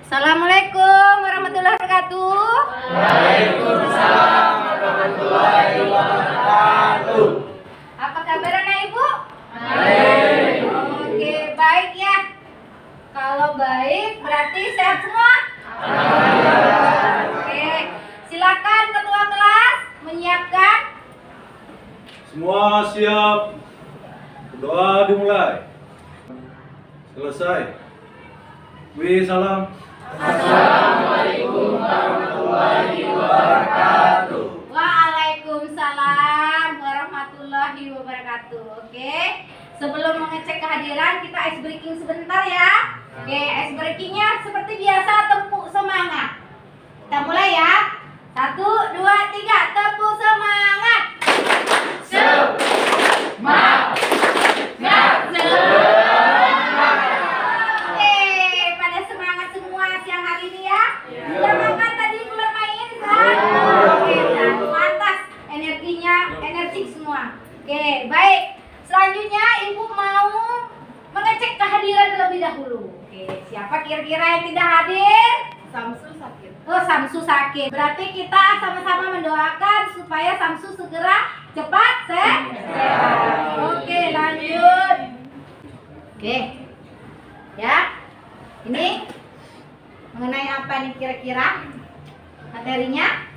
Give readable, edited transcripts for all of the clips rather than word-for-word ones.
Assalamualaikum warahmatullahi wabarakatuh. Waalaikumsalam warahmatullahi wabarakatuh. Apa kabar anak ibu? Baik. Oke, baik ya. Kalau baik berarti sehat semua? Oke, silakan ketua kelas menyiapkan. Semua siap. Doa dimulai. Selesai. Salam. Assalamualaikum warahmatullahi wabarakatuh. Waalaikumsalam warahmatullahi wabarakatuh. Oke, sebelum mengecek kehadiran kita ice breaking sebentar ya. Oke, ice breakingnya seperti biasa, tepuk semangat. Kita mulai ya. 1, 2, 3, tepuk semangat. Oke, pada semangat semua siang hari ini ya. Sudah makan tadi, keluar main kan? Oke, dan pantas energinya, energik semua. Oke, baik. Selanjutnya ibu mau mengecek kehadiran terlebih dahulu. Oke, siapa kira-kira yang tidak hadir? Samsu sakit. Oh, Samsu sakit. Berarti kita sama-sama mendoakan supaya Samsu segera cepat sehat. Oke, lanjut. Oke. Ya. Ini mengenai apa nih kira-kira materinya?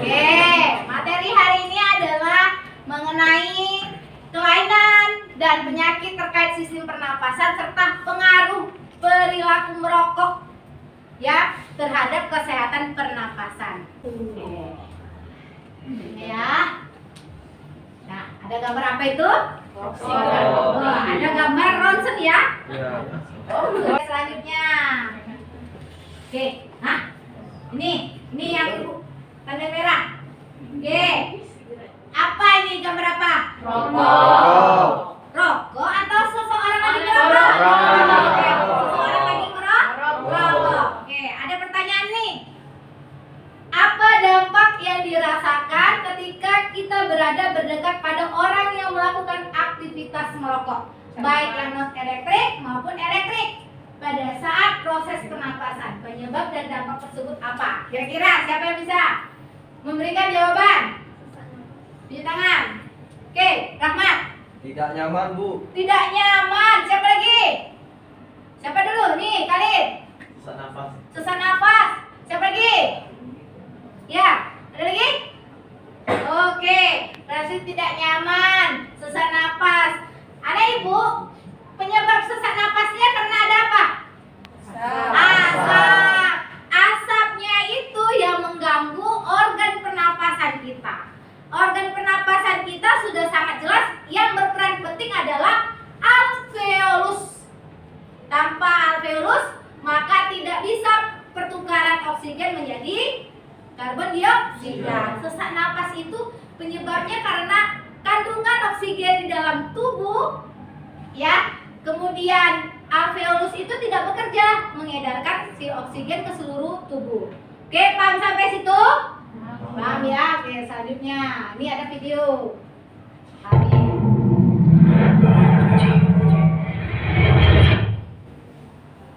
Oke, materi hari ini adalah mengenai kelainan dan penyakit terkait sistem pernapasan serta pengaruh perilaku merokok ya terhadap kesehatan pernapasan. Ya. Nah, ada gambar apa itu? Oh, ada gambar ronsen ya? Oke, selanjutnya. Oke, nah, ini yang tanda merah. Oke, apa ini gambar apa? Rokok atau seseorang lagi merokok? Oke, seseorang lagi merokok. Oke, ada pertanyaan nih. Apa dampak yang dirasakan ketika kita berada berdekat pada orang yang melakukan aktivitas merokok, baik yang non elektrik maupun elektrik, pada saat proses pernapasan? Penyebab dan dampak tersebut apa? Kira-kira siapa yang bisa memberikan jawaban? Di tangan. Oke, Rahmat. Tidak nyaman, Bu. Tidak nyaman. Siapa lagi? Siapa dulu? Nih, Khalid. Sesak nafas. Sesak nafas. Siapa lagi? Ya, ada lagi? Oke, berarti tidak nyaman, sesak napas. Anak ibu, penyebab sesak napasnya karena ada apa? Asap. Asapnya itu yang mengganggu organ pernapasan kita. Organ pernapasan kita sudah sangat jelas, yang berperan penting adalah alveolus. Tanpa alveolus, maka tidak bisa pertukaran oksigen menjadi karbon dioksida. Sesak napas itu penyebabnya karena kandungan oksigen di dalam tubuh ya. Kemudian alveolus itu tidak bekerja mengedarkan si oksigen ke seluruh tubuh. Oke, paham sampai situ? Paham ya? Oke, selanjutnya ini ada video.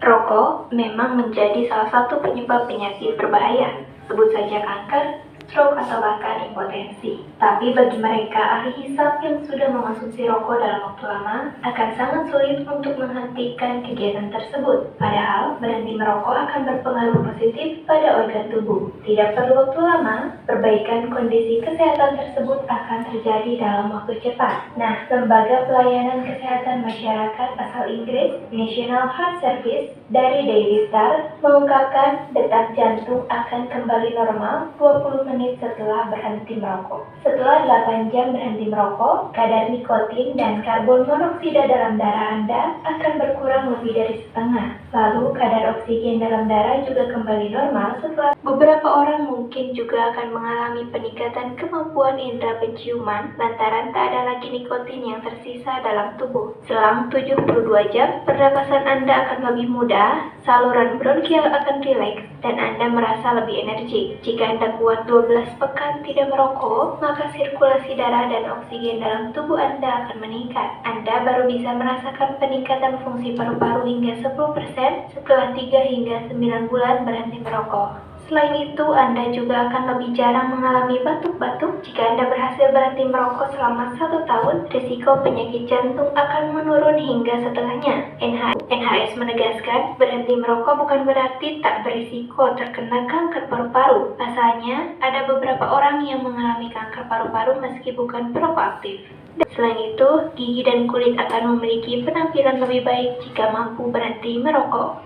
Rokok memang menjadi salah satu penyebab penyakit berbahaya, sebut saja kanker, stroke atau bahkan impotensi. Tapi bagi mereka ahli hisap yang sudah mengonsumsi rokok dalam waktu lama, akan sangat sulit untuk menghentikan kegiatan tersebut. Padahal berhenti merokok akan berpengaruh positif pada organ tubuh. Tidak perlu waktu lama, perbaikan kondisi kesehatan tersebut akan terjadi dalam waktu cepat. Nah, Lembaga Pelayanan Kesehatan Masyarakat asal Inggris, National Heart Service, dari Daily Star mengungkapkan detak jantung akan kembali normal 20 menit setelah berhenti merokok. Setelah 8 jam berhenti merokok, kadar nikotin dan karbon monoksida dalam darah Anda akan berkurang lebih dari setengah. Lalu kadar oksigen dalam darah juga kembali normal setelah beberapa orang mungkin juga akan mengalami peningkatan kemampuan indera penciuman lantaran tak ada lagi nikotin yang tersisa dalam tubuh. Selang 72 jam, pernapasan Anda akan lebih mudah, saluran bronkial akan rileks, dan Anda merasa lebih energik. Jika Anda kuat 12 pekan tidak merokok, maka sirkulasi darah dan oksigen dalam tubuh Anda akan meningkat. Anda baru bisa merasakan peningkatan fungsi paru-paru hingga 10% setelah 3 hingga 9 bulan berhenti merokok. Selain itu, Anda juga akan lebih jarang mengalami batuk-batuk. Jika Anda berhasil berhenti merokok selama 1 tahun, risiko penyakit jantung akan menurun hingga setengahnya. NHS menegaskan, berhenti merokok bukan berarti tak berisiko terkena kanker paru-paru. Pasalnya, ada beberapa orang yang mengalami kanker paru-paru meski bukan perokok aktif. Selain itu, gigi dan kulit akan memiliki penampilan lebih baik jika mampu berhenti merokok.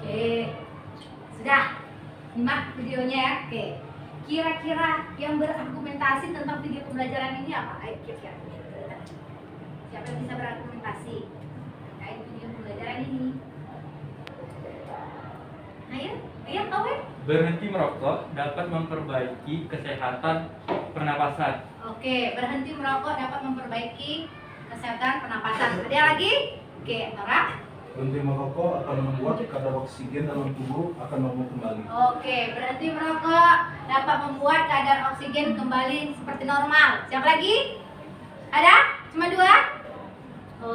Oke, sudah simak videonya ya. Oke, kira-kira yang berargumentasi tentang video pembelajaran ini apa? Ayo kira-kira. Siapa yang bisa berargumentasi terkait video pembelajaran ini? Ayo kawan. Berhenti merokok dapat memperbaiki kesehatan pernapasan. Oke, berhenti merokok dapat memperbaiki kesehatan pernapasan. Ada lagi? Oke, Nora. Berhenti merokok akan membuat kadar oksigen dalam tubuh akan normal kembali. Oke, berhenti merokok dapat membuat kadar oksigen kembali seperti normal. Siapa lagi? Ada? Cuma 2?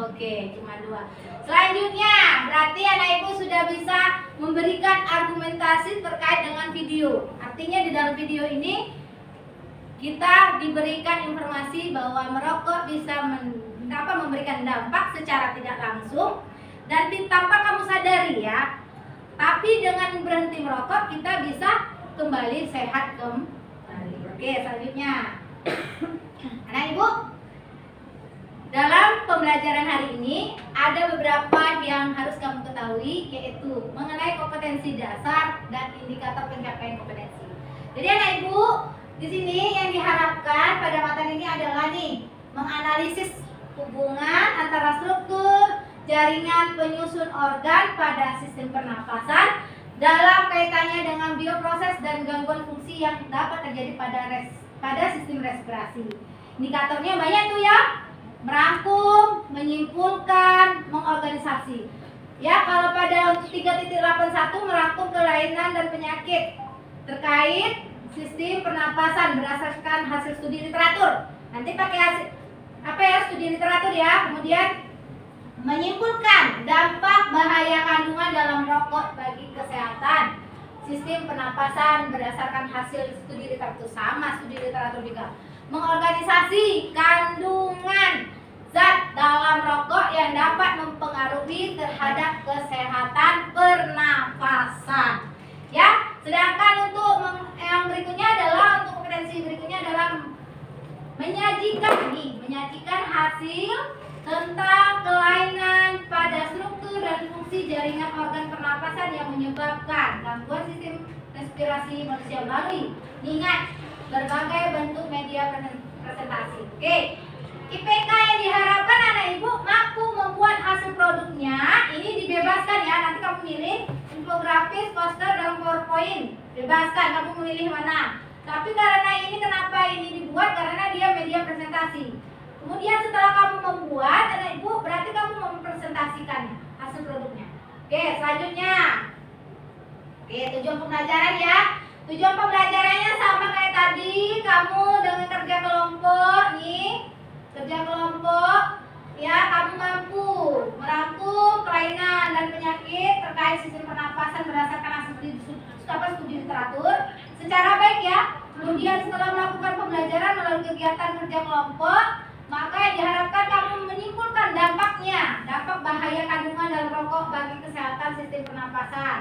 Oke, cuma 2. Selanjutnya, berarti anak ibu sudah bisa memberikan argumentasi terkait dengan video. Artinya di dalam video ini kita diberikan informasi bahwa merokok bisa memberikan dampak secara tidak langsung dan tanpa kamu sadari ya. Tapi dengan berhenti merokok kita bisa kembali sehat kembali. Oke, selanjutnya. Anak ibu, dalam pembelajaran hari ini ada beberapa yang harus kamu ketahui, yaitu mengenai kompetensi dasar dan indikator pencapaian kompetensi. Jadi anak ibu, di sini yang diharapkan pada materi ini adalah menganalisis hubungan antara struktur jaringan penyusun organ pada sistem pernapasan dalam kaitannya dengan bioproses dan gangguan fungsi yang dapat terjadi pada sistem respirasi. Indikatornya banyak tuh ya. Merangkum, menyimpulkan, mengorganisasi. Ya, kalau pada 3.81 merangkum kelainan dan penyakit terkait sistem pernapasan berdasarkan hasil studi literatur. Nanti pakai hasil studi literatur ya. Kemudian menyimpulkan dampak bahaya kandungan dalam rokok bagi kesehatan sistem pernapasan berdasarkan hasil studi literatur, sama studi literatur juga. Mengorganisasi kandungan zat dalam rokok yang dapat mempengaruhi terhadap kesehatan pernapasan. Ya, sedangkan untuk yang berikutnya adalah untuk kompetensi berikutnya adalah menyajikan hasil tentang kelainan pada struktur dan fungsi jaringan organ pernapasan yang menyebabkan gangguan sistem respirasi manusia melalui berbagai bentuk media presentasi. Oke, IPK yang diharapkan anak ibu mampu membuat hasil produknya ini dibebaskan ya. Nanti kamu pilih infografis, poster, dan PowerPoint. Bebaskan, kamu memilih mana. Tapi karena ini kenapa ini dibuat? Karena dia media presentasi. Kemudian setelah kamu membuat, anak ibu berarti kamu mempresentasikan hasil produknya. Oke, selanjutnya. Oke, tujuan pembelajaran ya. Tujuan pembelajarannya sama kayak tadi. Kamu dengan kerja kelompok kerja kelompok ya, kamu mampu merangkum kelainan dan penyakit terkait sistem pernapasan berdasarkan hasil studi literatur secara baik ya. Kemudian setelah melakukan pembelajaran melalui kegiatan kerja kelompok, maka yang diharapkan kamu menyimpulkan dampaknya, dampak bahaya kandungan dalam rokok bagi kesehatan sistem pernapasan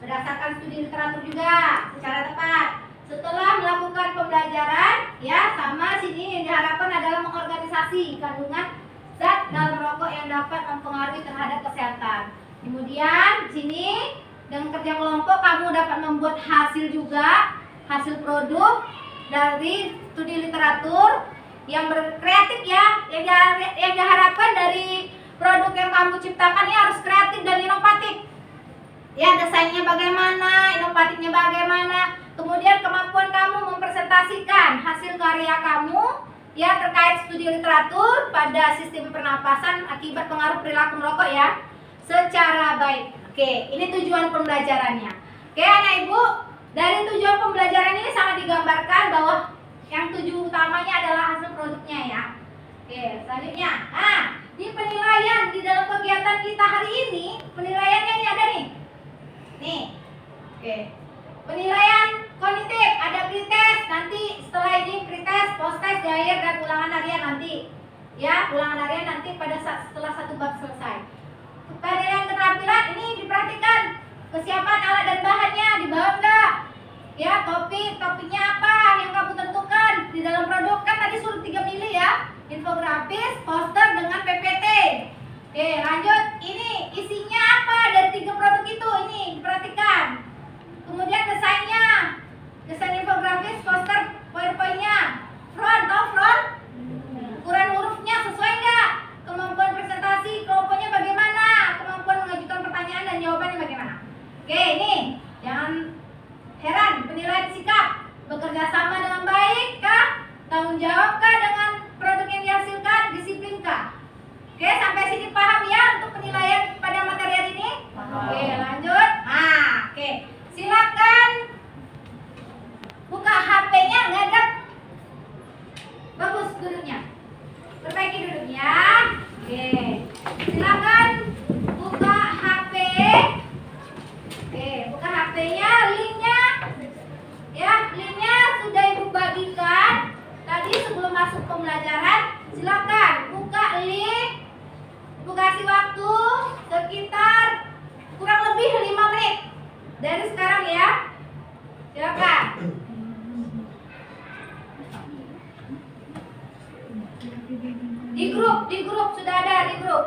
berdasarkan studi literatur juga secara tepat. Setelah melakukan pembelajaran ya, sama sini yang diharapkan adalah mengorganisasi kandungan zat dalam rokok yang dapat mempengaruhi terhadap kesehatan. Kemudian sini dengan kerja kelompok kamu dapat membuat hasil juga, hasil produk dari studi literatur yang berkreatif ya. Yang diharapkan dari produk yang kamu ciptakan ini harus kreatif dan inovatif. Ya, desainnya bagaimana, inovatifnya bagaimana, kemudian kemampuan kamu mempresentasikan hasil karya kamu ya terkait studi literatur pada sistem pernapasan akibat pengaruh perilaku merokok ya secara baik. Oke, ini tujuan pembelajarannya. Oke, anak ibu, dari tujuan pembelajaran ini sangat digambarkan bahwa yang tujuan utamanya adalah hasil produknya ya. Oke, selanjutnya, di penilaian di dalam kegiatan kita hari ini, penilaiannya ini ada nih. Nih, oke, penilaian kognitif, ada pretest, nanti setelah ini pretest, posttest, di akhir dan ulangan harian nanti. Ya, ulangan harian nanti pada saat setelah satu bab selesai. Penilaian keterampilan ini diperhatikan kesiapan alat dan bahannya dibawa enggak? Ya, topiknya apa yang kamu tentukan di dalam produk kan tadi suruh 3 milih ya. Infografis, poster dengan PPT. Oke, lanjut. Ini isinya apa dari 3 produk itu? Ini diperhatikan. Kemudian desainnya, desain infografis, poster, PowerPoint-nya. Front, tahu front? Ukuran hurufnya sesuai nggak? Kemampuan presentasi, kelompoknya bagaimana? Kemampuan mengajukan pertanyaan dan jawabannya bagaimana? Oke, ini jangan heran. Penilaian sikap, bekerja sama dengan baik kah? Tanggung jawab kah dengan produk yang dihasilkan? Disiplin kah? Oke, sampai sini paham ya untuk penilaian pada materi hari ini? Oke, lanjut. Oke, silakan buka HP-nya, ngadep. Bagus duduknya. Perbaiki duduknya. Oke, silakan buka HP. Oke, buka HP-nya, linknya. Ya, linknya sudah ibu bagikan tadi sebelum masuk pembelajaran. Silakan buka link. Ibu kasih waktu sekitar kurang lebih 5 menit dari sekarang ya. Silakan. Di grup sudah ada di grup.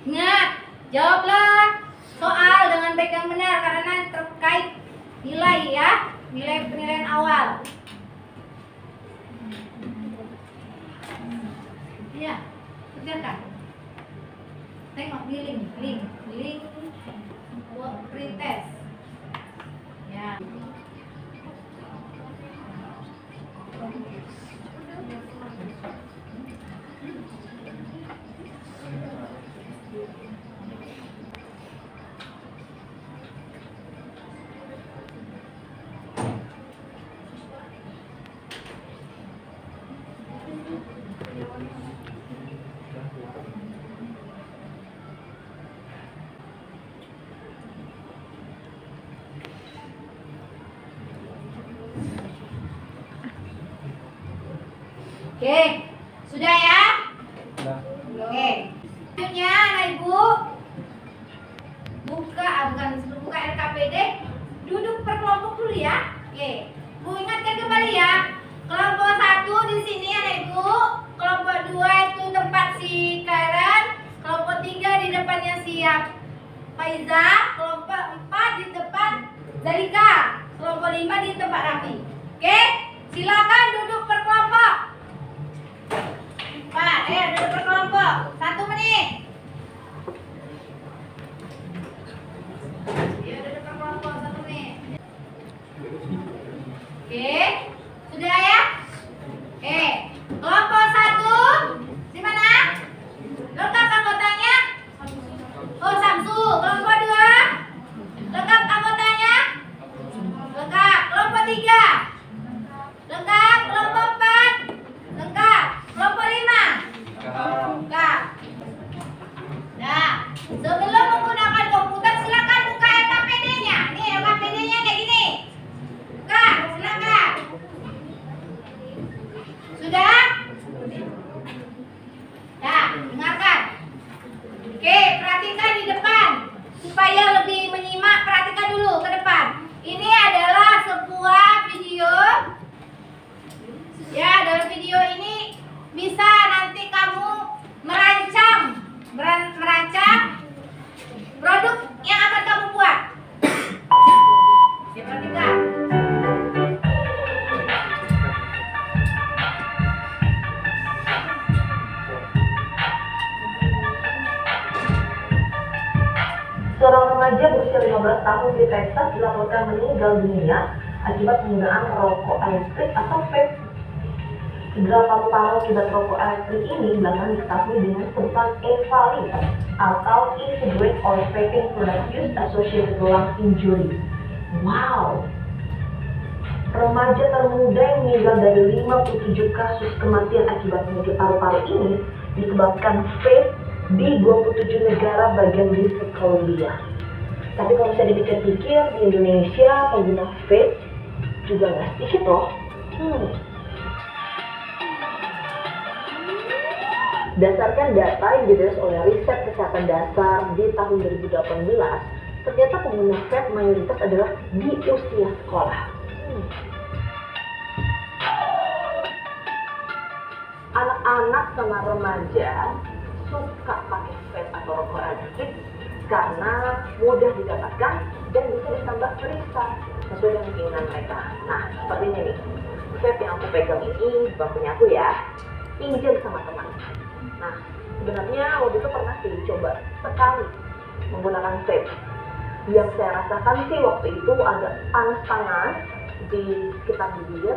Ingat, jawablah soal dengan baik dan benar karena terkait nilai ya, nilai penilaian awal. Ya, kerjakan. Tengok di link buat pretest. Ya. Oke, sudah ya? Oke. Selanjutnya, anak ibu sebelum buka RKPD, duduk per kelompok dulu ya. Oke, Bu ingatkan kembali ya. Kelompok 1 di sini anak ibu, kelompok 2 itu tempat si Karen, kelompok 3 di depannya siap Faiza, kelompok 4 di depan Zalika, kelompok 5 di tempat Raffi. Oke, silakan duduk per kelompok. Pak, duduk per kelompok. 1 menit. Ya, duduk per kelompok 1 menit. Oke, sudah ya? Kelompok 1 di mana? Lengkap anggotanya? Oh, Samsu. Kelompok 2 lengkap anggotanya? Lengkap. Kelompok 3 lengkap. Kelompok 4 lengkap. Kelompok 5 lengkap. Nah, sebelum menggunakan komputer silakan buka LKPD-nya. Nih LKPD-nya kayak gini. Buka, silakan. tahun di Texas dilaporkan meninggal dunia akibat penggunaan rokok elektrik atau vape. Cedera paru-paru akibat rokok elektrik ini belakangan diketahui dengan sebutan EVALI atau E-cigarette or vaping product use associated lung injury. Wow! Remaja termuda yang meninggal dari 57 kasus kematian akibat penyakit paru-paru ini disebabkan vape di 27 negara bagian di dunia. Tapi kalau saya dipikir-pikir, di Indonesia pengguna vape juga nggak sedikit loh. Berdasarkan data yang dirilis oleh Riset Kesehatan Dasar di tahun 2018, ternyata pengguna vape mayoritas adalah di usia sekolah. Anak-anak sama remaja suka pakai vape atau rokok elektrik karena mudah didapatkan dan bisa ditambah periksa sesuai dengan keinginan mereka. Nah, seperti ini nih, vape yang aku pegang ini bukan punya aku ya, pinjam sama teman. Nah, sebenarnya waktu itu pernah sih coba sekali menggunakan vape. Yang saya rasakan sih waktu itu agak panas-panas di sekitar bibir,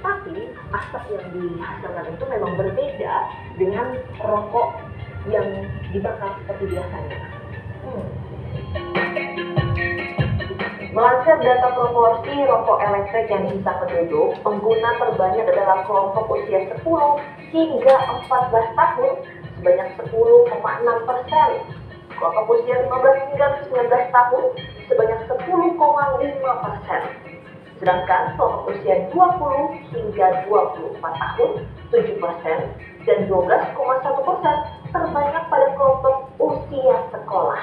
tapi asap yang dihasilkan itu memang berbeda dengan rokok yang dibakar seperti biasanya. Melansir data proporsi rokok elektrik yang dihisap penduduk, pengguna terbanyak adalah kelompok usia 10 hingga 14 tahun sebanyak 10,6%. Kelompok usia 15 hingga 19 tahun sebanyak 10,5%. Sedangkan kelompok usia 20 hingga 24 tahun 7% dan 12,1% terbanyak pada kelompok usia sekolah.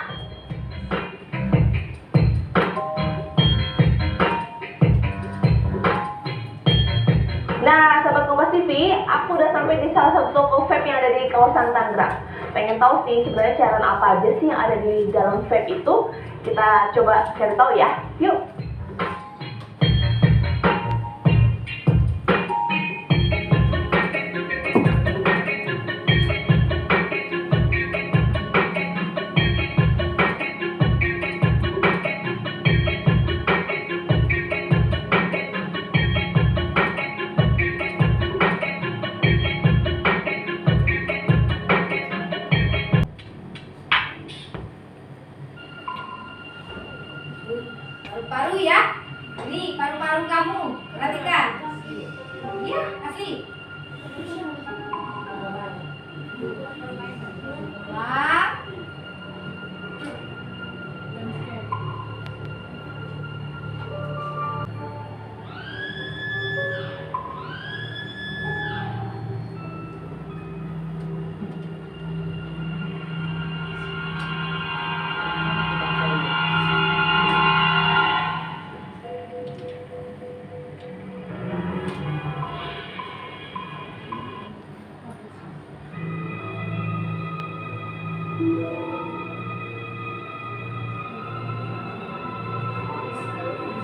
Nah, sahabat Kompas TV, aku udah sampai di salah satu toko vape yang ada di kawasan Tangerang. Pengen tahu sih sebenarnya cairan apa aja sih yang ada di dalam vape itu? Kita coba cari tahu ya. Yuk. Paru-paru ya. Ini paru-paru kamu. Perhatikan. Iya, asli. Wah.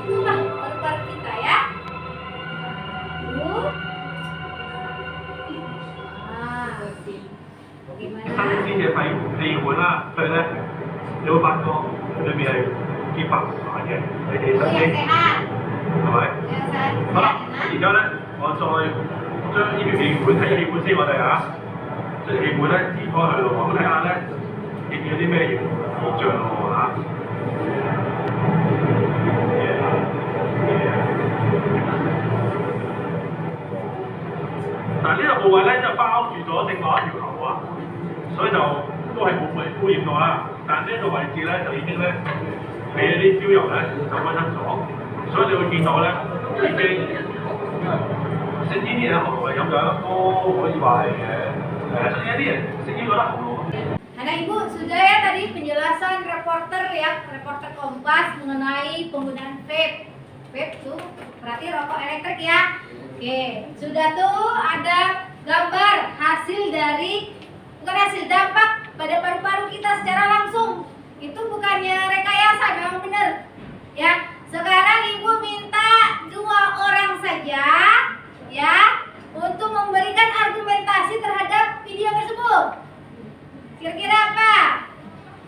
Itulah paru-paru kita ya. Bagaimana? 新鮮嘅肺管啦，所以咧你會發覺裏面係結白晒嘅，你哋身 Yang 邊 sehat. 係咪？ Yang sehat. 好啦，而家咧我再將呢條氣管睇氣管先，我哋啊，將氣管咧移開去咯，咁睇下咧見唔見有啲咩現象咯嚇？嗱呢個部位咧就包住咗另外一條喉啊，所以就都係冇污染到啦。但呢個位置咧就已經咧俾一啲焦油咧就溫濕咗，所以你會見到咧已經食煙啲人喉嚨係咁樣，都可以話係食煙啲人食煙覺得喉嚨。 Anak Ibu, sudah ya tadi penjelasan reporter ya, reporter Kompas mengenai penggunaan vape. Vape tuh berarti rokok elektrik ya. Oke, sudah tuh ada gambar hasil dari, bukan hasil, dampak pada paru-paru kita secara langsung. Itu bukannya rekayasa, memang benar. Ya, sekarang Ibu minta 2 orang saja ya untuk memberikan argumentasi terhadap video tersebut. Kira-kira apa?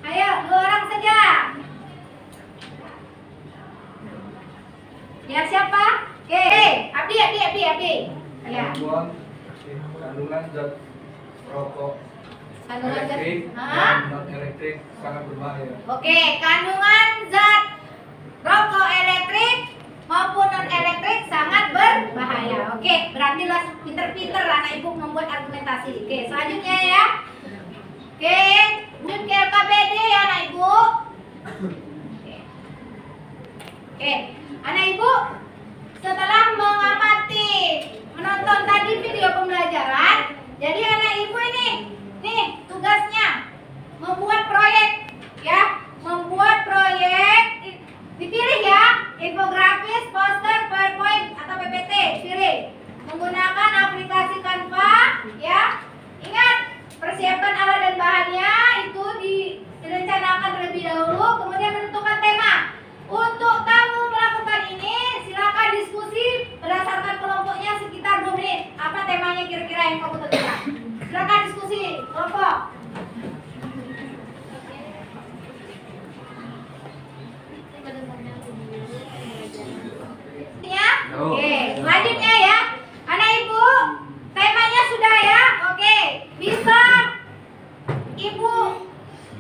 Ayo, 2 orang saja. siapa? Oke, Abdi. Ya. Kandungan zat rokok Kandungan zat. elektrik Hah? dan non elektrik sangat berbahaya. Oke, kandungan zat rokok elektrik maupun non elektrik sangat berbahaya. Oke, berarti lah pinter-pinter anak ibu membuat argumentasi. Oke, selanjutnya ya. Oke, lanjut ke LKPD ya anak ibu. Oke, anak ibu setelah menonton tadi video pembelajaran, jadi anak ibu ini nih tugasnya membuat proyek ya, membuat proyek dipilih ya, infografis, poster, PowerPoint atau PPT, pilih menggunakan aplikasi Canva ya. Ingat, persiapan alat dan bahannya itu direncanakan terlebih dahulu, kemudian menentukan tema. Untuk kamu melakukan ini, silakan diskusi berdasarkan kelompoknya sekitar 2 menit. Apa temanya kira-kira yang kamu tentukan? Silakan diskusi kelompok. Ya? Oke, selanjutnya ya. Anak ibu, temanya sudah ya? Oke, bisa ibu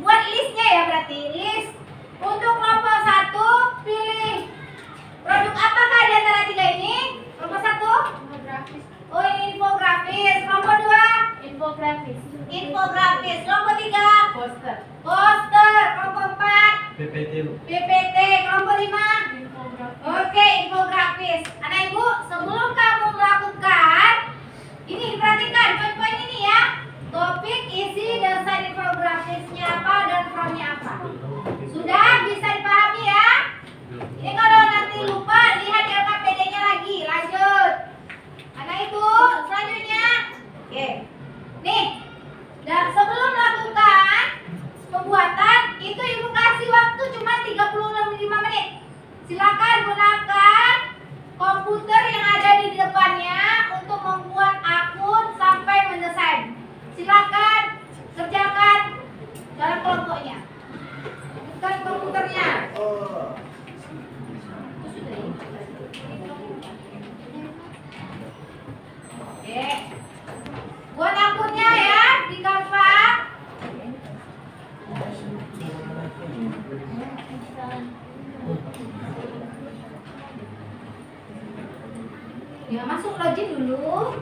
buat listnya ya, berarti list. Untuk kelompok 1, pilih produk apakah di antara 3 ini? Kelompok 1? Infografis. Oh, ini infografis. Kelompok 2? Infografis. Kelompok 3? Poster. Kelompok 4? PPT. Kelompok 5? Oke, infografis. Anak ibu, sebelum kamu melakukan ini, diperhatikan poin-poin ini ya. Topik, isi, desain infografisnya apa dan frontnya apa. Sudah bisa dipahami ya? Ini kalau nanti lupa, lihat LKPD-nya lagi. Lanjut. Anak ibu, selanjutnya. Oke. Nih, dan sebelum melakukan pembuatan, itu ibu kasih waktu cuma 35 menit. Silakan gunakan komputer yang ada di depannya untuk membuat akun sampai mendesain. Silakan kerjakan dalam kelompoknya. Bukan komputernya. Oke. Buat akunnya ya di Canva. Ya, masuk login dulu.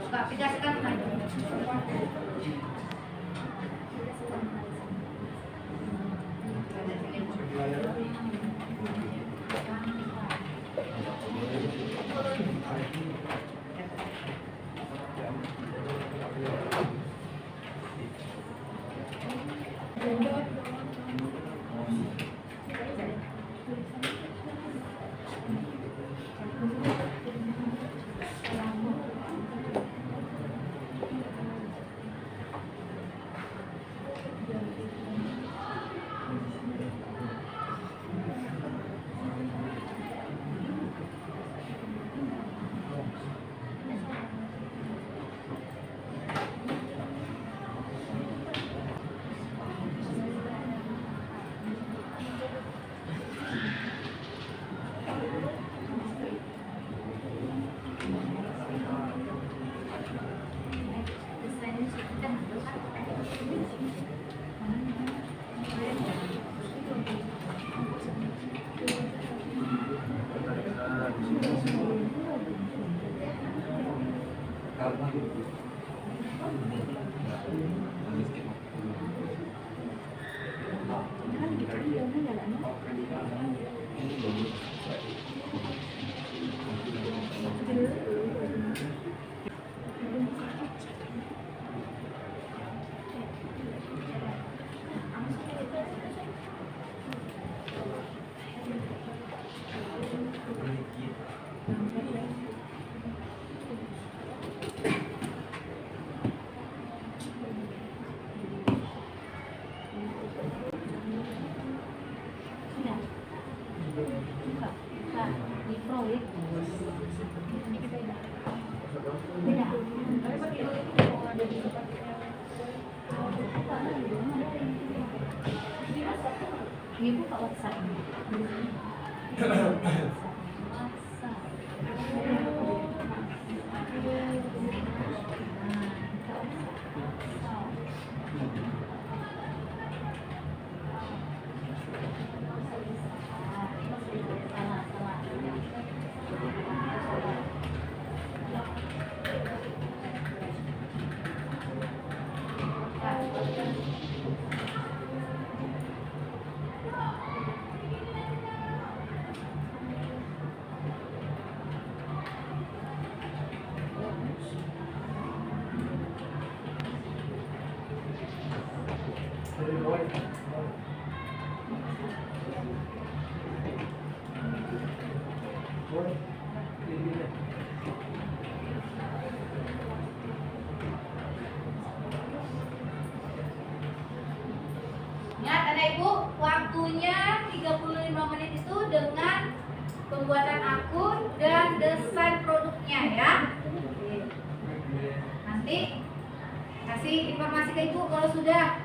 Buka aplikasi kan. Ibu Pak WhatsApp. Ingat anak ibu, waktunya 35 menit itu dengan pembuatan akun dan desain produknya ya. Nanti kasih informasi ke ibu kalau sudah.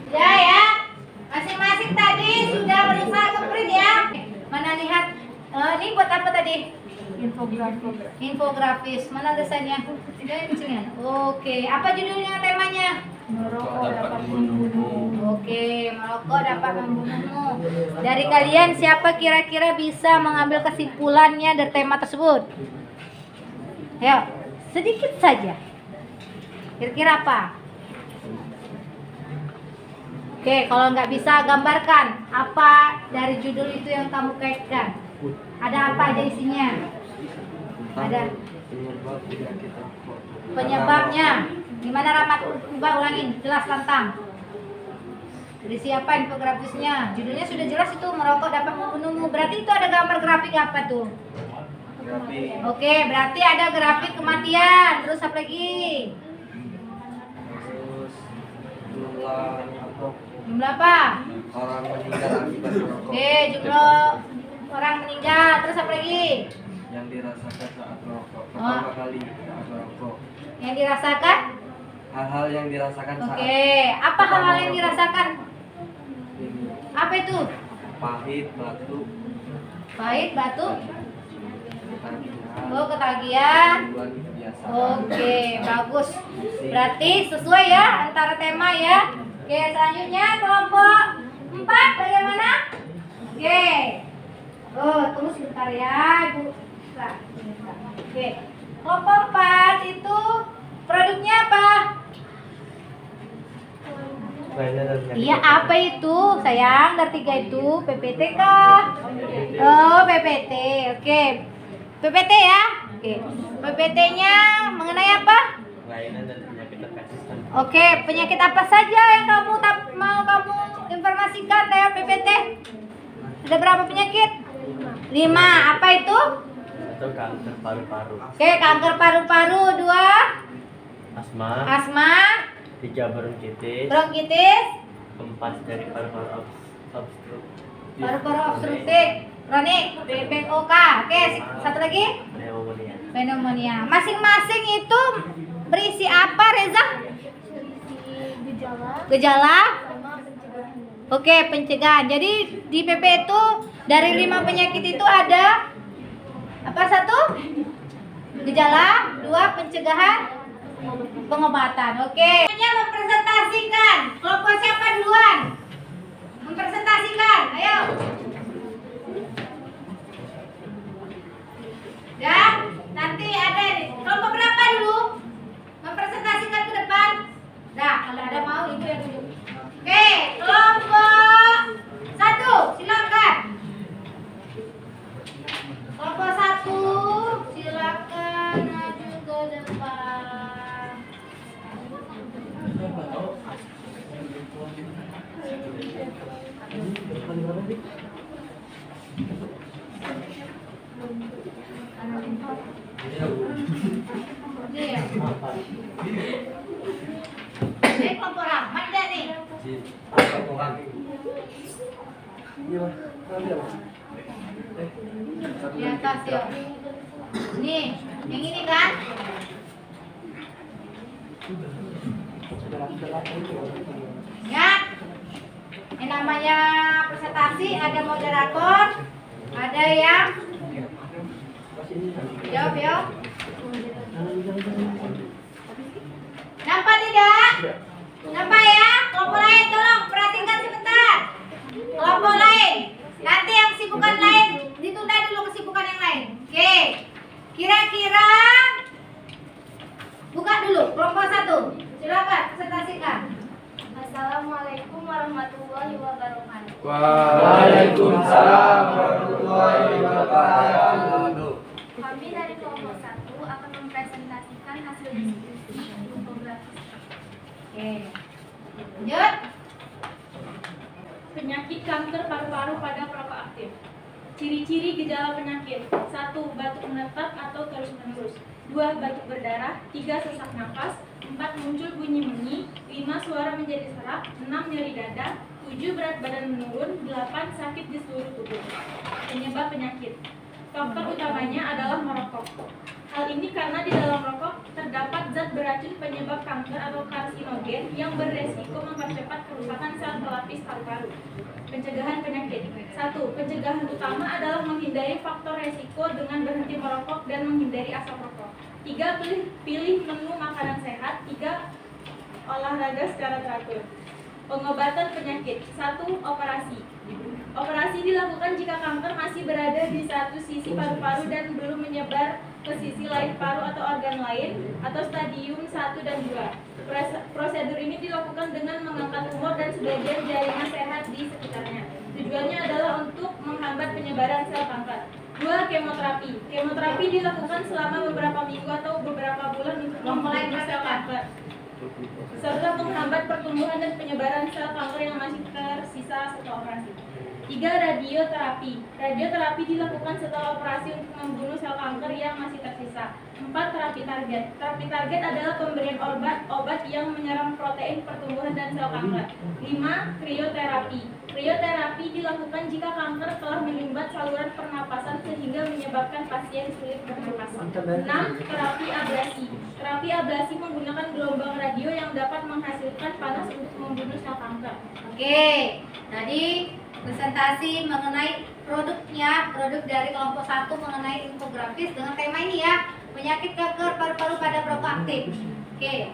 Ya, masing-masing tadi sudah berusaha nge-print ya. Mana lihat, ini buat apa tadi? Infografis. Mana desainnya? Ini sini. Oke, apa judulnya, temanya? Merokok dapat membunuh. Oke, merokok dapat membunuhmu. Dari kalian siapa kira-kira bisa mengambil kesimpulannya dari tema tersebut? Ayo, sedikit saja. Kira-kira apa? Oke, kalau nggak bisa gambarkan apa dari judul itu yang kamu kaitkan. Ada apa aja isinya? Ada penyebabnya. Gimana Rahmat? Coba ulangin, jelas lantang. Berisi apa infografisnya? Judulnya sudah jelas itu, merokok dapat membunuhmu. Berarti itu ada gambar grafik apa tuh? Oke, berarti ada grafik kematian. Terus apa lagi? Jumlah apa? Orang meninggal akibat merokok. Oke, jumlah orang meninggal. Terus apa lagi? Yang dirasakan saat merokok. Pertama kali saat merokok. Yang dirasakan? Hal-hal yang dirasakan saat Oke, apa hal-hal yang dirasakan? Apa itu? pahit, batuk, Pahit, batuk, ketagihan, oh ketagihan. gangguan kebiasaan. Oke, bagus. Berarti sesuai ya antara tema ya. Oke, selanjutnya kelompok 4 bagaimana? Oke. Oh, tunggu sebentar ya, Ibu. Oke. Kelompok 4 itu produknya apa? Iya, apa itu? Sayang, dari 3 itu PPT kah? Oh, PPT. Oke. PPT ya? Oke. PPT-nya mengenai apa? Kelainan dan penyakit terkait. Oke, penyakit apa saja yang mau kamu informasikan lewat PPT? Ada berapa penyakit? 5. Apa itu? Atau kanker paru-paru, Oke, kanker paru-paru. 2, asma, asma, 3 bronkitis, bronkitis, 4 dari paru-paru obstruktif, paru-paru obstruktif, kronik, PPOK. Oke, satu lagi? pneumonia. Pneumonia. Masing-masing itu berisi apa, Reza? Gejala. Oke, pencegahan. Jadi di PP itu dari 5 penyakit itu ada apa? 1 gejala, 2 pencegahan, pengobatan. Oke. Selanjutnya mempresentasikan. Kelompok siapa duluan? Mempresentasikan. Ayo. Dan nanti ada kelompok berapa dulu? Mempresentasikan ke depan. Nah, kalau ada mau itu yang dulu. Oke, kelompok 1, silakan. Kelompok 1, silakan maju ke depan. Nih. Ini kelompok Rahman deh nih. Di atas ya. Nih, yang ini kan? Ya. Ini namanya presentasi, ada moderator, ada yang jawab ya. Nampak tidak? Nampak ya? Kelompok lain tolong perhatikan sebentar. Kelompok lain, nanti yang kesibukan lain ditunda dulu kesibukan yang lain. Oke. Kira-kira buka dulu kelompok 1. Silakan presentasikan. Assalamualaikum warahmatullahi wabarakatuh. Waalaikumsalam warahmatullahi wabarakatuh. Kami dari kelompok 1 akan mempresentasikan hasil diskusi infografis. Oke. Lanjut. Penyakit kanker paru-paru pada perokok aktif. Ciri-ciri gejala penyakit: 1. Batuk menetap atau terus-menerus. 2. Batuk berdarah. 3. Sesak napas. 4. Muncul bunyi menyi. 5. Suara menjadi serak. 6. Nyeri dada. 7. Berat badan menurun. 8. Sakit di seluruh tubuh. Penyebab penyakit: faktor utamanya adalah merokok. Hal ini karena di dalam rokok terdapat zat beracun penyebab kanker atau karsinogen yang beresiko mempercepat kerusakan sel pelapis paru-paru. Pencegahan penyakit: 1. Pencegahan utama adalah menghindari faktor resiko dengan berhenti merokok dan menghindari asap rokok. 3. Pilih menu makanan sehat. 3. Olahraga secara teratur. Pengobatan penyakit: 1. Operasi. Operasi dilakukan jika kanker masih berada di satu sisi paru-paru dan belum menyebar ke sisi lain paru atau organ lain atau stadium 1 dan 2. Prosedur ini dilakukan dengan mengangkat tumor dan sebagian jaringan sehat di sekitarnya. Tujuannya adalah untuk menghambat penyebaran sel kanker. 2. Kemoterapi. Kemoterapi dilakukan selama beberapa minggu atau beberapa bulan untuk memulai sel kanker, serta menghambat pertumbuhan dan penyebaran sel kanker yang masih tersisa setelah operasi. 3. Radioterapi. Radioterapi dilakukan setelah operasi untuk membunuh sel kanker yang masih tersisa. 4. Terapi target. Terapi target adalah pemberian obat yang menyerang protein pertumbuhan dan sel kanker. 5. Krioterapi. Krioterapi dilakukan jika kanker telah menyumbat saluran pernapasan sehingga menyebabkan pasien sulit bernapas. 6. Terapi ablasi. Terapi ablasi menggunakan gelombang radio yang dapat menghasilkan panas untuk membunuh sel kanker. Oke. Tadi presentasi mengenai produknya, produk dari kelompok 1 mengenai infografis dengan tema ini ya, penyakit kanker paru-paru pada perokok aktif. Oke.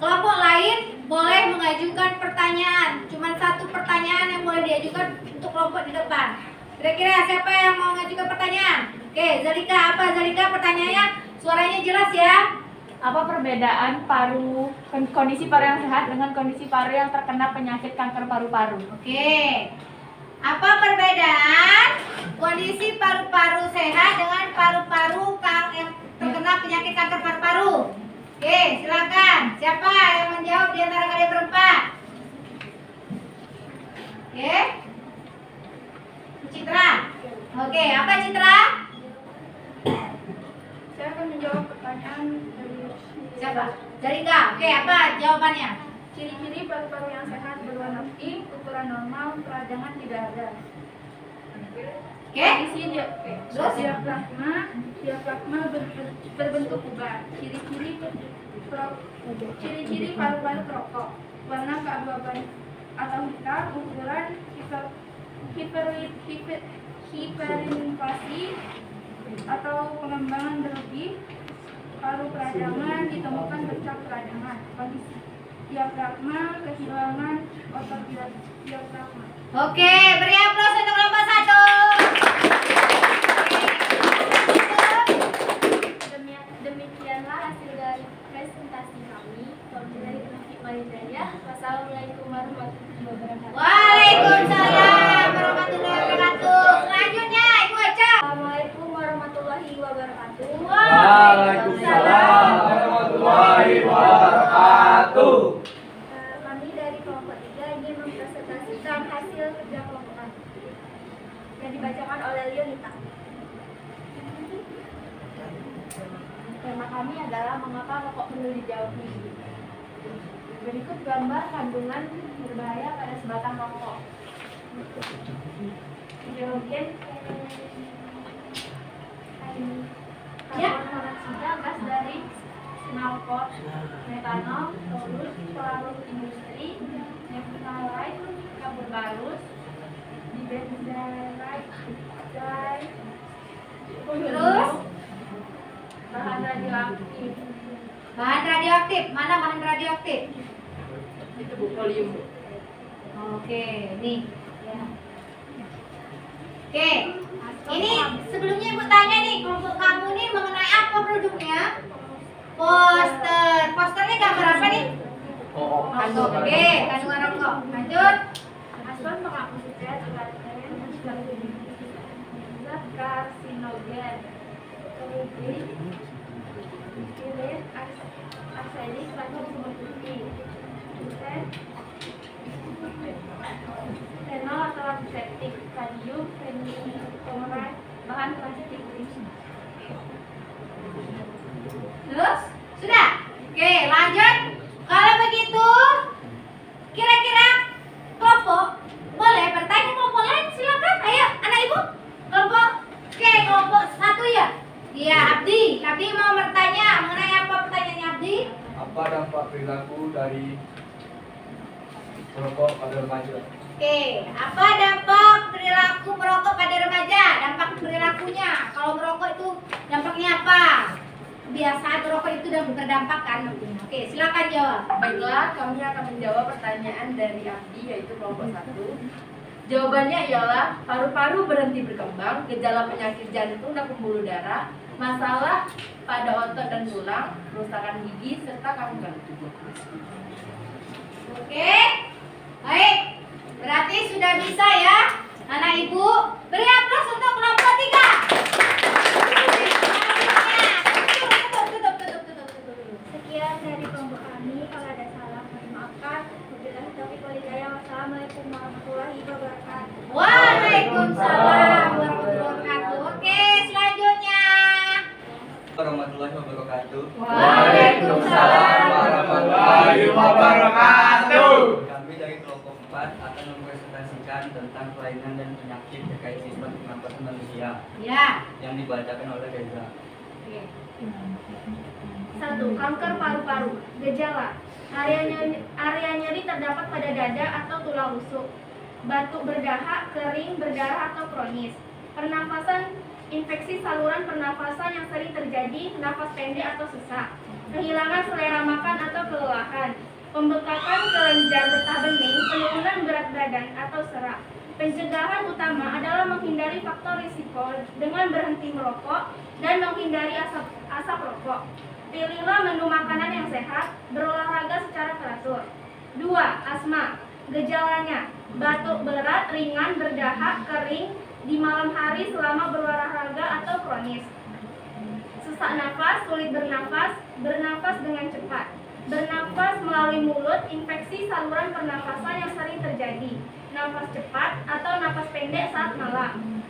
Kelompok lain boleh mengajukan pertanyaan, cuma 1 pertanyaan yang boleh diajukan untuk kelompok di depan. Kira-kira siapa yang mau mengajukan pertanyaan? Oke, Zalika, apa Zalika pertanyaannya? Suaranya jelas ya. Apa perbedaan kondisi paru yang sehat dengan kondisi paru yang terkena penyakit kanker paru-paru? Oke. Apa perbedaan kondisi paru-paru sehat dengan paru-paru yang terkena penyakit kanker paru-paru? Oke, silakan. Siapa yang menjawab di antara kalian berempat? Oke. Citra. Oke, apa Citra? Saya akan menjawab pertanyaan dari Siapa? Zalika. Oke, apa jawabannya? ciri-ciri paru-paru yang sehat berwarna pink, ukuran normal, peradangan tidak ada. Oke. Kondisi diafragma berbentuk ubar. Ciri-ciri paru-paru perokok. Warna keabu-abuan atau hitam, ukuran hiperinflasi atau pengembangan berlebih. Paru peradangan ditemukan bercak peradangan. Kondisi diafragma kehilangan otot diafragma. Oke, beri aplaus untuk kelompok 1. Demikianlah hasil dari presentasi kami. Wabillahi taufiq wal hidayah. Wassalamualaikum warahmatullahi wabarakatuh. Waalaikumsalam warahmatullahi wabarakatuh. Selanjutnya Ibu Eca. Assalamualaikum Waalaikumsalam warahmatullahi wabarakatuh. Kami dari kelompok 3 ingin mempresentasikan hasil kerja kelompok kami yang dibacakan oleh Leonita. Tema kami adalah mengapa rokok perlu dijauhi. Berikut gambar kandungan berbahaya pada sebatang rokok. Hidrogen, karbon monoksida, gas dari knalpot, metanol, tolus, pelarut industri, neptalite, kabur barus, dibenzerite, Terus bahan radioaktif. bahan radioaktif. Mana bahan radioaktif? Itu plutonium. Oke, nih. Ya. Oke, ini sebelumnya Ibu tanya nih, kelompok kamu nih mengenai apa produknya? Poster. Posternya gambar apa nih? Oke, kandungan rokok. Lanjut. Aspan menghapus zat zat karsinogen, kemudian arsenik, racun semut putih, fenol atau antiseptik, kadium, fenilchloride, bahan plastik. Terus? Sudah? Oke, lanjut. Kalau begitu, kira-kira kelompok boleh bertanya kelompok lain? Silakan. Ayo, anak ibu. Kelompok. Oke, kelompok 1 ya. Iya, Abdi. Abdi mau bertanya mengenai apa pertanyaannya Abdi? Apa dampak perilaku dari merokok pada remaja? Oke, apa dampak perilaku merokok pada remaja? Dampak perilakunya. Kalau merokok itu dampaknya apa? Kebiasaan merokok itu udah berdampak kan? Oke, silakan jawab. Baiklah, kami akan menjawab pertanyaan dari Abdi, yaitu kelompok 1. Jawabannya ialah paru-paru berhenti berkembang, gejala penyakit jantung dan pembuluh darah, masalah pada otot dan tulang, kerusakan gigi, serta kanker. Oke, baik. Berarti sudah bisa ya, anak ibu. Beri aplaus untuk kelompok 3. Sekian dari kelompok kami. Kalau ada salah, mohon maafkan. Wabillahi taufiq wal hidayah. Wassalamualaikum warahmatullahi wabarakatuh. Waalaikumsalam warahmatullahi wabarakatuh. Oke, selanjutnya. Warahmatullahi wabarakatuh. Waalaikumsalam warahmatullahi wabarakatuh. Kami dari kelompok 4 akan mempresentasikan tentang kelainan dan penyakit terkait sistem pernapasan manusia Ya. yang dibacakan oleh Reza. Oke. 1. Kanker paru-paru. Gejala: area nyeri terdapat pada dada atau tulang rusuk. Batuk berdahak, kering, berdarah atau kronis. Pernafasan: infeksi saluran pernafasan yang sering terjadi, nafas pendek atau sesak. Kehilangan selera makan atau kelelahan. Pembekakan kelenjar getah bening, penurunan berat badan atau serak. Pencegahan utama adalah menghindari faktor risiko dengan berhenti merokok dan menghindari asap rokok. Pilihlah menu makanan yang sehat, berolahraga secara teratur. 2. Asma. Gejalanya: batuk berat, ringan, berdahak, kering di malam hari selama berolahraga atau kronis. Sesak nafas, sulit bernafas, bernafas dengan cepat. Bernafas melalui mulut, infeksi saluran pernafasan yang sering terjadi. Nafas cepat atau nafas pendek saat malam.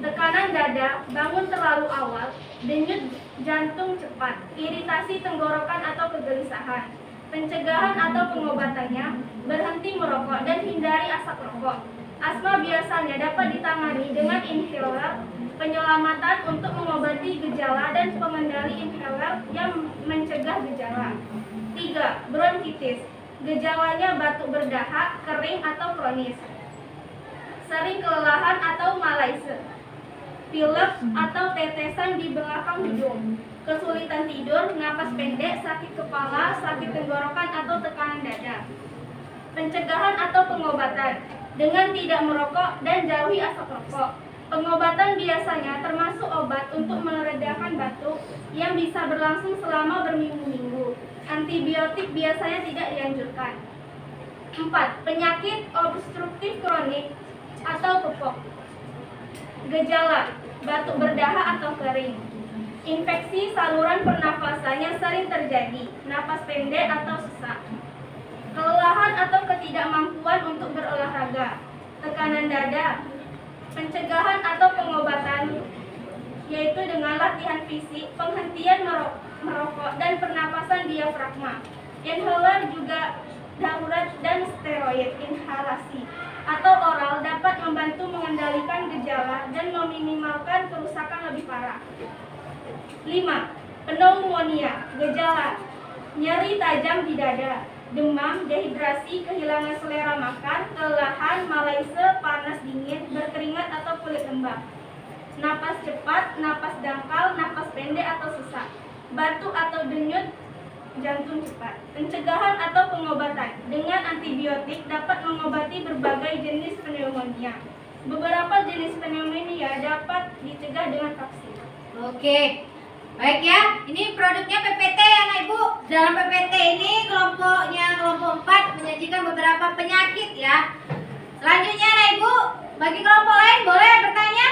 Tekanan dada, bangun terlalu awal, denyut jantung cepat, iritasi tenggorokan atau kegelisahan. Pencegahan atau pengobatannya: berhenti merokok dan hindari asap rokok. Asma biasanya dapat ditangani dengan inhaler, penyelamatan untuk mengobati gejala dan pengendali inhaler yang mencegah gejala. 3. Bronkitis. Gejalanya batuk berdahak, kering atau kronis. Sering kelelahan atau malaise. Pilek atau tetesan di belakang hidung. Kesulitan tidur, napas pendek, sakit kepala, sakit tenggorokan atau tekanan dada. Pencegahan atau pengobatan: dengan tidak merokok dan jauhi asap rokok. Pengobatan biasanya termasuk obat untuk meredakan batuk yang bisa berlangsung selama berminggu-minggu. Antibiotik biasanya tidak dianjurkan. 4. Penyakit obstruktif kronik atau POPOK. Gejala: batuk berdahak atau kering. Infeksi saluran pernafasan yang sering terjadi, napas pendek atau sesak. Kelelahan atau ketidakmampuan untuk berolahraga, tekanan dada. Pencegahan atau pengobatan yaitu dengan latihan fisik, penghentian merokok dan pernapasan diafragma. Inhaler juga darurat dan steroid inhalasi atau oral dapat membantu mengendalikan gejala dan meminimalkan kerusakan lebih parah. 5. Pneumonia, gejala nyeri tajam di dada, demam, dehidrasi, kehilangan selera makan, kelelahan, malaise, panas dingin, berkeringat atau kulit lembab. Napas cepat, napas dangkal, napas pendek atau sesak, batuk atau denyut jantung cepat. Pencegahan atau pengobatan dengan antibiotik dapat mengobati berbagai jenis pneumonia. Beberapa jenis pneumonia dapat dicegah dengan vaksin. Oke. Baik ya, ini produknya PPT ya Anak Ibu. Dalam PPT ini kelompok 4 menyajikan beberapa penyakit ya. Selanjutnya Anak Ibu, bagi kelompok lain boleh bertanya?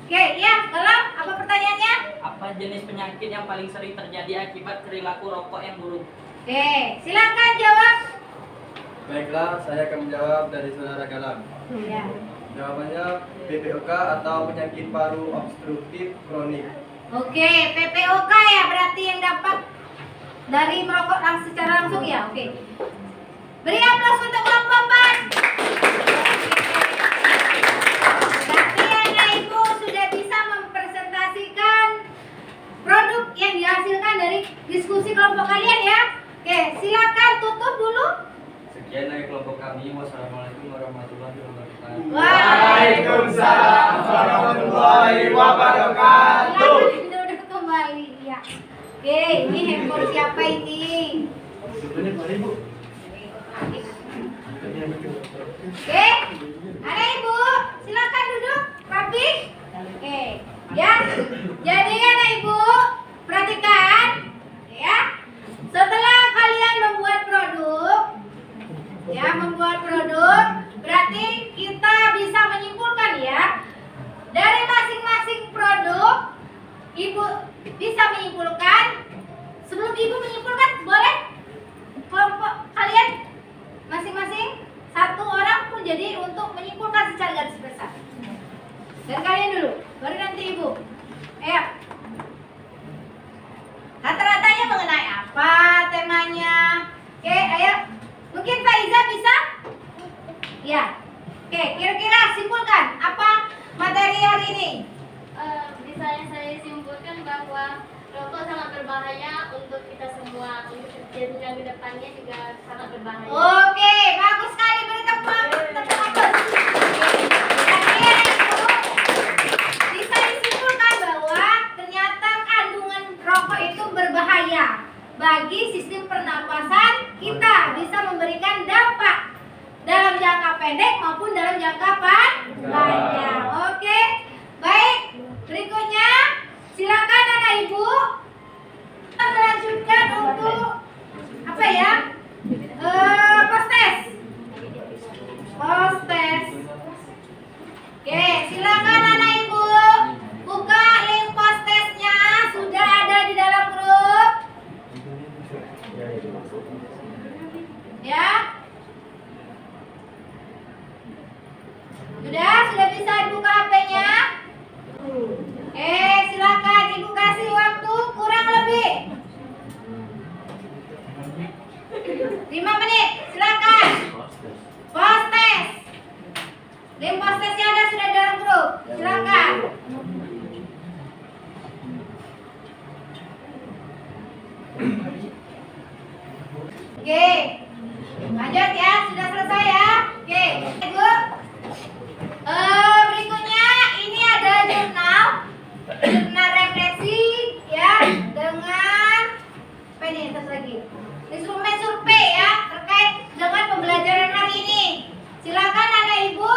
Oke, ya, Galang, apa pertanyaannya? Apa jenis penyakit yang paling sering terjadi akibat perilaku rokok yang buruk? Oke, silakan jawab. Baiklah, saya akan menjawab dari saudara Galang. Ya. Jawabannya PPOK atau penyakit paru obstruktif kronik. Oke, PPOK ya berarti yang dapat dari merokok secara langsung ya. Oke. Beri aplaus untuk kelompok 4. Berarti Anak Ibu sudah bisa mempresentasikan produk yang dihasilkan dari diskusi kelompok kalian ya. Oke, silakan tutup dulu. Sekian dari kelompok kami. Wassalamualaikum warahmatullahi wabarakatuh. Waalaikumsalam warahmatullahi wabarakatuh. Udah kembali ya. Oke, ini handphone siapa ini? Oke, Anak Ibu, silakan duduk, rapi. Oke, ya. Jadi Anak Ibu, perhatikan, ya. Setelah kalian membuat produk, berarti kita bisa menyimpulkan ya. Dari masing-masing produk, Ibu bisa menyimpulkan. Sebelum Ibu menyimpulkan, boleh kelompok kalian masing-masing satu orang pun jadi untuk menyimpulkan secara garis besar. Dan kalian dulu, baru nanti Ibu. Ayo. Rata-ratanya mengenai apa temanya? Oke, ayo. Mungkin Pak Iza bisa? Ya. Oke, kira-kira simpulkan apa materi hari ini? Bisa yang saya simpulkan bahwa rokok sangat berbahaya untuk kita semua, untuk jenjang ke depannya juga sangat berbahaya. Oke, bagus sekali, beri tepuk tangan. Bisa disimpulkan bahwa ternyata kandungan rokok itu berbahaya bagi sistem pernapasan kita, bisa memberikan dampak dalam jangka pendek maupun dalam jangka panjang. Oke, baik. Berikutnya, silakan Anak Ibu kita melanjutkan untuk apa ya? Post-test. Oke, silakan Anak Ibu buka link post-testnya, sudah ada di dalam grup. Ya. Sudah bisa dibuka HP-nya? Silakan Ibu kasih waktu kurang lebih 5 menit, silakan. Post test. Link post testnya ada sudah dalam grup. Silakan. Oke. Lanjut ya, sudah selesai ya. Oke, Ibu. Berikutnya ini ada jurnal refleksi ya dengan apa ini satu lagi instrumen survei ya terkait dengan pembelajaran hari ini. Silakan Anak Ibu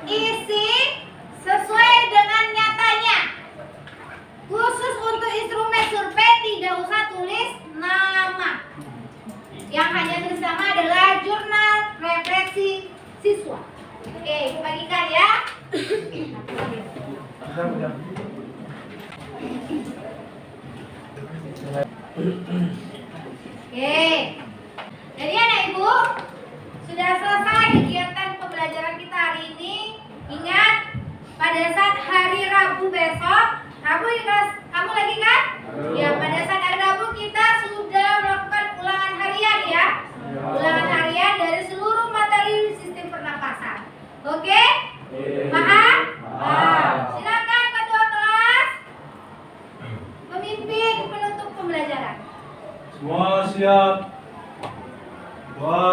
isi sesuai dengan nyatanya. Khusus untuk instrumen survei tidak usah tulis nama. Yang hanya tulis nama adalah jurnal refleksi siswa. Oke, Ibu bagikan ya. Oke. Jadi anak ibu, sudah selesai kegiatan pembelajaran kita hari ini. Ingat, pada saat hari Rabu besok, Rabu di kelas kamu lagi kan? Ya, pada saat hari Rabu kita sudah melakukan ulangan harian ya. Ulangan harian dari seluruh materi sistem pernapasan. Oke? Paham? Silakan ketua kelas memimpin penutup pembelajaran. Semua siap.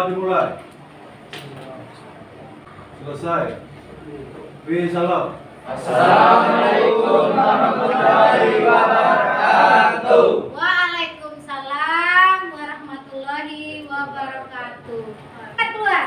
Dimulai. Selesai. Salam. Assalamualaikum warahmatullahi wabarakatuh. Waalaikumsalam warahmatullahi wabarakatuh. Keluar.